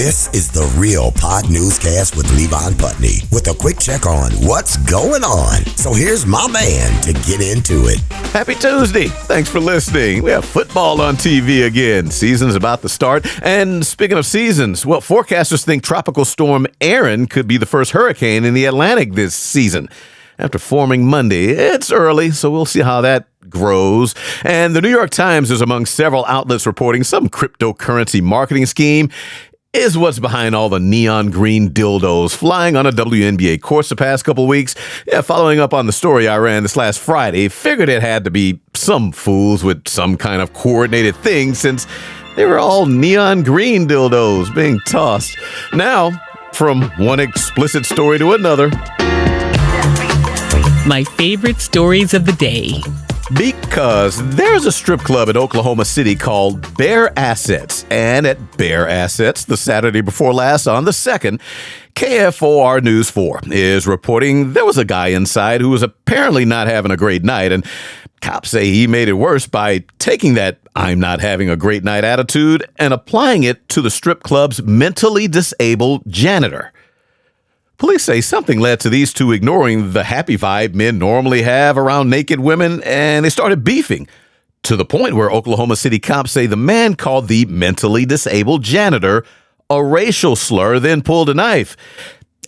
This is the Real Pod Newscast with Levon Putney with a quick check on what's going on. So here's my man to get into it. Happy Tuesday. Thanks for listening. We have football on TV again. Season's about to start. And speaking of seasons, well, forecasters think Tropical Storm Aaron could be the first hurricane in the Atlantic this season. After forming Monday, it's early, so we'll see how that grows. And the New York Times is among several outlets reporting some cryptocurrency marketing scheme is what's behind all the neon green dildos flying on a WNBA course the past couple weeks. Yeah, following up on the story I ran this last Friday, figured it had to be some fools with some kind of coordinated thing since they were all neon green dildos being tossed. Now, from one explicit story to another. My favorite stories of the day. Because there's a strip club in Oklahoma City called Bare Assets. And at Bare Assets, the Saturday before last on the 2nd, KFOR News 4 is reporting there was a guy inside who was apparently not having a great night. And cops say he made it worse by taking that "I'm not having a great night" attitude and applying it to the strip club's mentally disabled janitor. Police say something led to these two ignoring the happy vibe men normally have around naked women, and they started beefing, to the point where Oklahoma City cops say the man called the mentally disabled janitor a racial slur, then pulled a knife.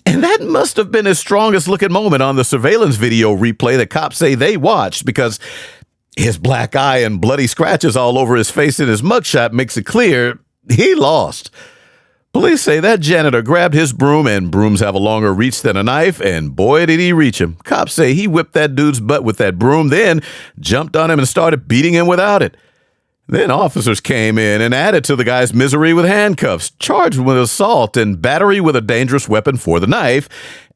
And that must have been his strongest looking moment on the surveillance video replay that cops say they watched, because his black eye and bloody scratches all over his face in his mugshot makes it clear he lost. Police say that janitor grabbed his broom, and brooms have a longer reach than a knife, and boy did he reach him. Cops say he whipped that dude's butt with that broom, then jumped on him and started beating him without it. Then officers came in and added to the guy's misery with handcuffs, charged with assault and battery with a dangerous weapon for the knife,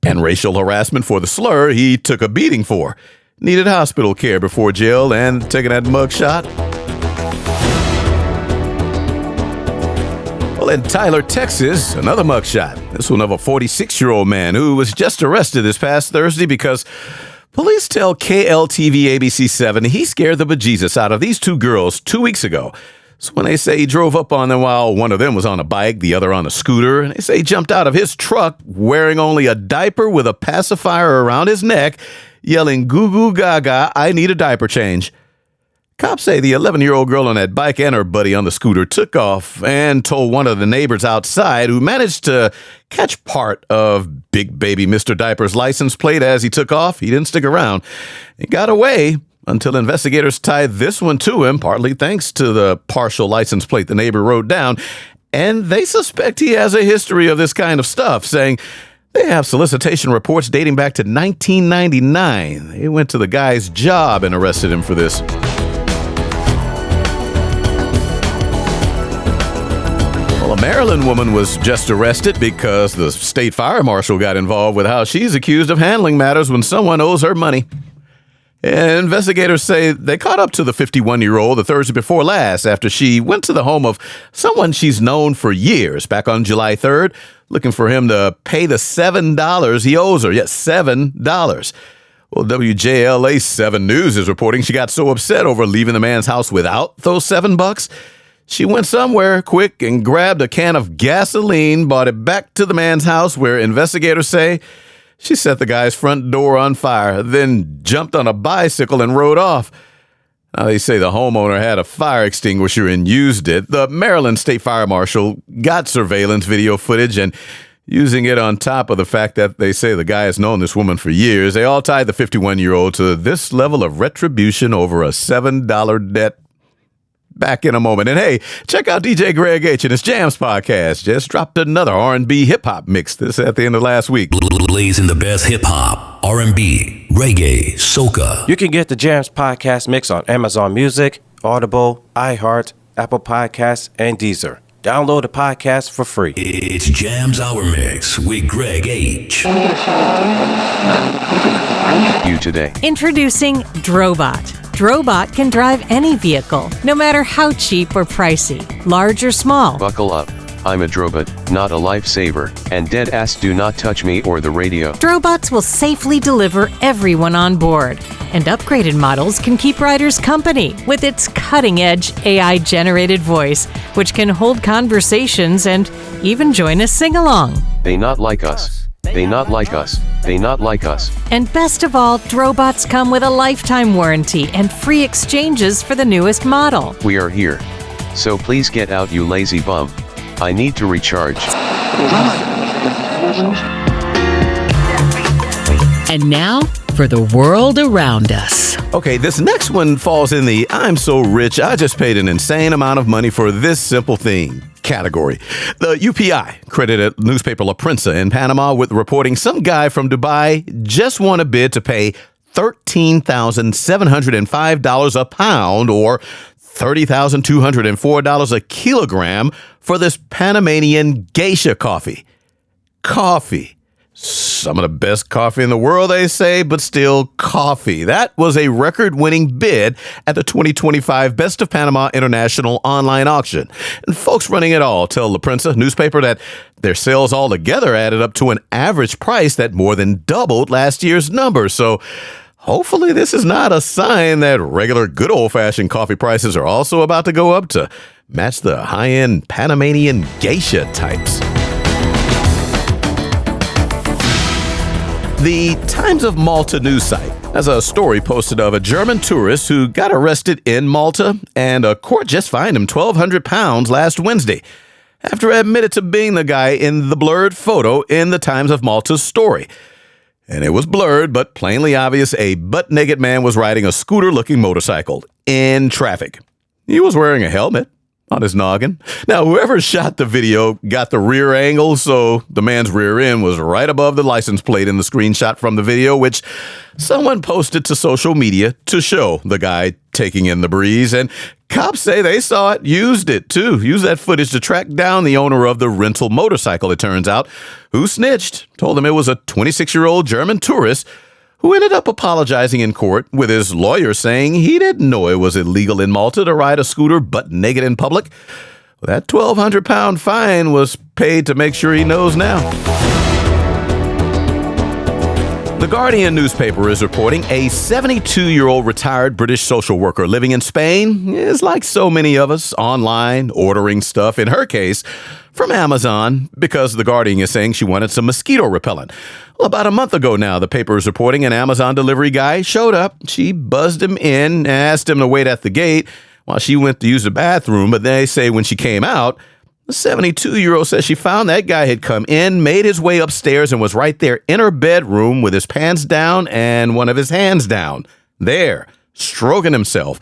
and racial harassment for the slur he took a beating for. Needed hospital care before jail and taking that mugshot. In Tyler, Texas, another mugshot. This one of a 46-year-old man who was just arrested this past Thursday because police tell KLTV ABC7 he scared the bejesus out of these two girls 2 weeks ago. So when they say he drove up on them while one of them was on a bike, the other on a scooter, and they say he jumped out of his truck wearing only a diaper with a pacifier around his neck, yelling, "Goo goo gaga, I need a diaper change." Cops say the 11-year-old girl on that bike and her buddy on the scooter took off and told one of the neighbors outside, who managed to catch part of Big Baby Mr. Diaper's license plate as he took off. He didn't stick around. He got away until investigators tied this one to him, partly thanks to the partial license plate the neighbor wrote down. And they suspect he has a history of this kind of stuff, saying they have solicitation reports dating back to 1999. They went to the guy's job and arrested him for this. Well, a Maryland woman was just arrested because the state fire marshal got involved with how she's accused of handling matters when someone owes her money. And investigators say they caught up to the 51-year-old the Thursday before last after she went to the home of someone she's known for years back on July 3rd, looking for him to pay the $7 he owes her. Yes, $7. Well, WJLA 7 News is reporting she got so upset over leaving the man's house without those $7, she went somewhere quick and grabbed a can of gasoline, brought it back to the man's house, where investigators say she set the guy's front door on fire, then jumped on a bicycle and rode off. Now, they say the homeowner had a fire extinguisher and used it. The Maryland State Fire Marshal got surveillance video footage, and using it on top of the fact that they say the guy has known this woman for years, they all tied the 51-year-old to this level of retribution over a $7 debt. Back in a moment. And hey, check out DJ Greg H and his Jams podcast. Just dropped another R&B hip-hop mix this at the end of last week. Blazing the best hip-hop, R&B, reggae, soca. You can get the Jams podcast mix on Amazon Music, Audible, iHeart, Apple Podcasts, and Deezer. Download the podcast for free. It's Jams Hour Mix with Greg H. You today. Introducing Drobot. Drobot can drive any vehicle, no matter how cheap or pricey, large or small. Buckle up. I'm a drobot, not a lifesaver, and dead ass do not touch me or the radio. Drobots will safely deliver everyone on board, and upgraded models can keep riders company with its cutting-edge AI-generated voice, which can hold conversations and even join a sing-along. They not like us. They not like us. They not like us. And best of all, Drobots come with a lifetime warranty and free exchanges for the newest model. We are here. So please get out, you lazy bum. I need to recharge. And now for the world around us. Okay, this next one falls in the I'm so rich, I just paid an insane amount of money for this simple thing category. The UPI credited newspaper La Prensa in Panama with reporting some guy from Dubai just won a bid to pay $13,705 a pound or $30,204 a kilogram for this Panamanian Geisha coffee. Coffee. Some of the best coffee in the world, they say, but still coffee. That was a record-winning bid at the 2025 Best of Panama International online auction. And folks running it all tell La Prensa newspaper that their sales altogether added up to an average price that more than doubled last year's number. So hopefully this is not a sign that regular good old-fashioned coffee prices are also about to go up to match the high-end Panamanian Geisha types. The Times of Malta news site has a story posted of a German tourist who got arrested in Malta, and a court just fined him 1,200 pounds last Wednesday after admitted to being the guy in the blurred photo in the Times of Malta's story. And it was blurred, but plainly obvious a butt-naked man was riding a scooter-looking motorcycle in traffic. He was wearing a helmet on his noggin. Now, whoever shot the video got the rear angle, so the man's rear end was right above the license plate in the screenshot from the video, which someone posted to social media to show the guy taking in the breeze. And cops say they saw it, used that footage to track down the owner of the rental motorcycle, it turns out, who snitched, told them it was a 26-year-old German tourist who ended up apologizing in court, with his lawyer saying he didn't know it was illegal in Malta to ride a scooter butt naked in public. That 1,200-pound fine was paid to make sure he knows now. The Guardian newspaper is reporting a 72-year-old retired British social worker living in Spain is like so many of us, online, ordering stuff, in her case, from Amazon, because The Guardian is saying she wanted some mosquito repellent. Well, about a month ago now, the paper is reporting an Amazon delivery guy showed up. She buzzed him in, asked him to wait at the gate while she went to use the bathroom, but they say when she came out, the 72-year-old says she found that guy had come in, made his way upstairs, and was right there in her bedroom with his pants down and one of his hands down, there, stroking himself,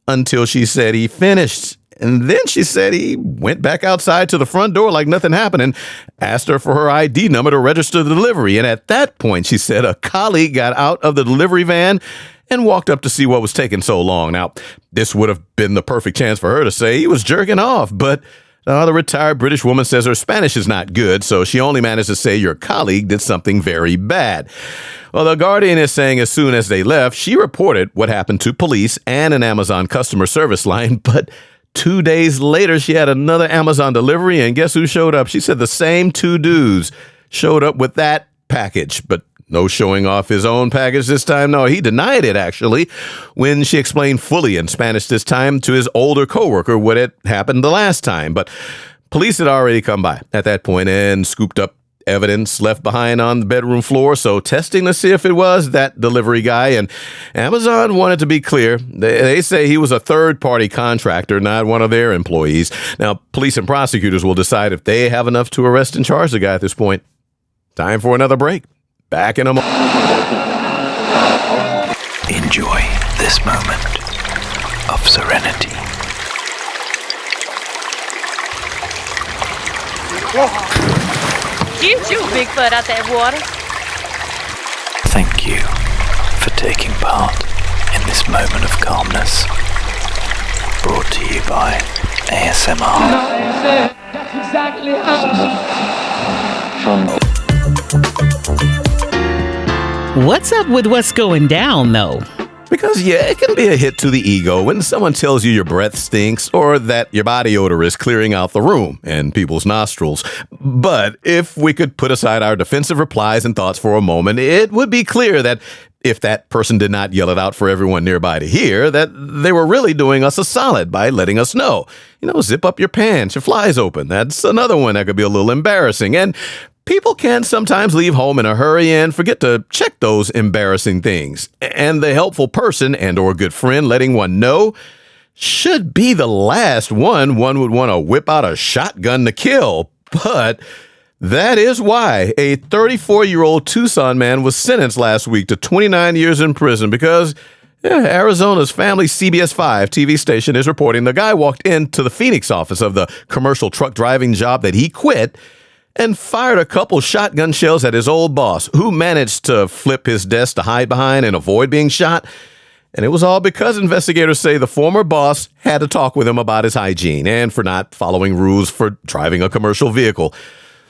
until she said he finished. And then she said he went back outside to the front door like nothing happened and asked her for her ID number to register the delivery. And at that point, she said a colleague got out of the delivery van and walked up to see what was taking so long. Now, this would have been the perfect chance for her to say he was jerking off, but the retired British woman says her Spanish is not good, so she only managed to say your colleague did something very bad. Well, The Guardian is saying as soon as they left, she reported what happened to police and an Amazon customer service line, but 2 days later, she had another Amazon delivery, and guess who showed up? She said the same two dudes showed up with that package, but no showing off his own package this time. No, he denied it, actually, when she explained fully in Spanish this time to his older coworker what had happened the last time. But police had already come by at that point and scooped up evidence left behind on the bedroom floor, so testing to see if it was that delivery guy. And Amazon wanted to be clear. They say he was a third-party contractor, not one of their employees. Now, police and prosecutors will decide if they have enough to arrest and charge the guy at this point. Time for another break. Back in a moment. Enjoy this moment of serenity. Get you, Bigfoot, out that water. Thank you for taking part in this moment of calmness. Brought to you by ASMR. That's exactly how. What's up with what's going down, though? Because, yeah, it can be a hit to the ego when someone tells you your breath stinks or that your body odor is clearing out the room and people's nostrils. But if we could put aside our defensive replies and thoughts for a moment, it would be clear that if that person did not yell it out for everyone nearby to hear, that they were really doing us a solid by letting us know. Zip up your pants, your fly's open. That's another one that could be a little embarrassing. And people can sometimes leave home in a hurry and forget to check those embarrassing things. And the helpful person and or good friend letting one know should be the last one would want to whip out a shotgun to kill. But that is why a 34-year-old Tucson man was sentenced last week to 29 years in prison because Arizona's family CBS 5 TV station is reporting the guy walked into the Phoenix office of the commercial truck driving job that he quit and fired a couple shotgun shells at his old boss, who managed to flip his desk to hide behind and avoid being shot. And it was all because investigators say the former boss had to talk with him about his hygiene and for not following rules for driving a commercial vehicle.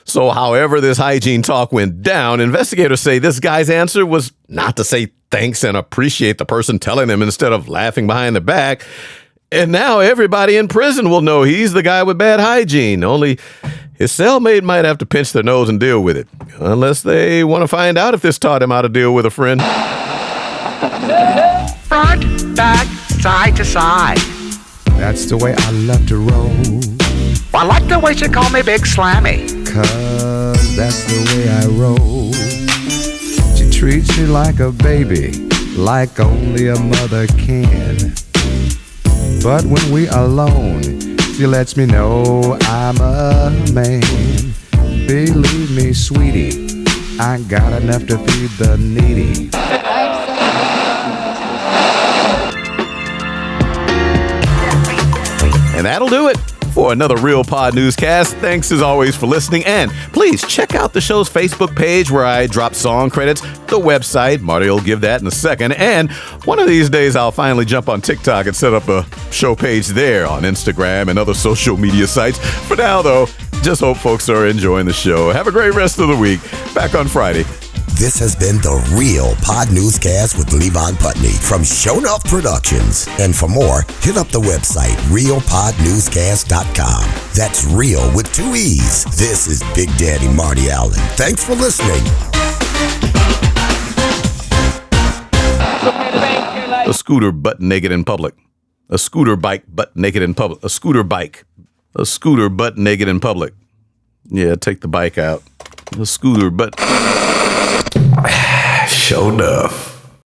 So however this hygiene talk went down, investigators say this guy's answer was not to say thanks and appreciate the person telling him instead of laughing behind the back. And now everybody in prison will know he's the guy with bad hygiene, only his cellmate might have to pinch their nose and deal with it, unless they want to find out if this taught him how to deal with a friend. Front, back, side to side. That's the way I love to roll. I like the way you call me Big Slammy. 'Cause that's the way I roll. She treats me like a baby, like only a mother can. But when we alone, she lets me know I'm a man. Believe me, sweetie, I got enough to feed the needy. And that'll do it for another Real Pod newscast. Thanks as always for listening. And please check out the show's Facebook page where I drop song credits, the website. Marty will give that in a second. And one of these days I'll finally jump on TikTok and set up a show page there, on Instagram and other social media sites. For now, though, just hope folks are enjoying the show. Have a great rest of the week. Back on Friday. This has been the Real Pod Newscast with Levon Putney from Show Enough Productions. And for more, hit up the website, realpodnewscast.com. That's real with 2 E's. This is Big Daddy Marty Allen. Thanks for listening. A scooter butt naked in public. A scooter bike butt naked in public. A scooter bike. A scooter butt naked in public. Yeah, take the bike out. A scooter butt. Show enough.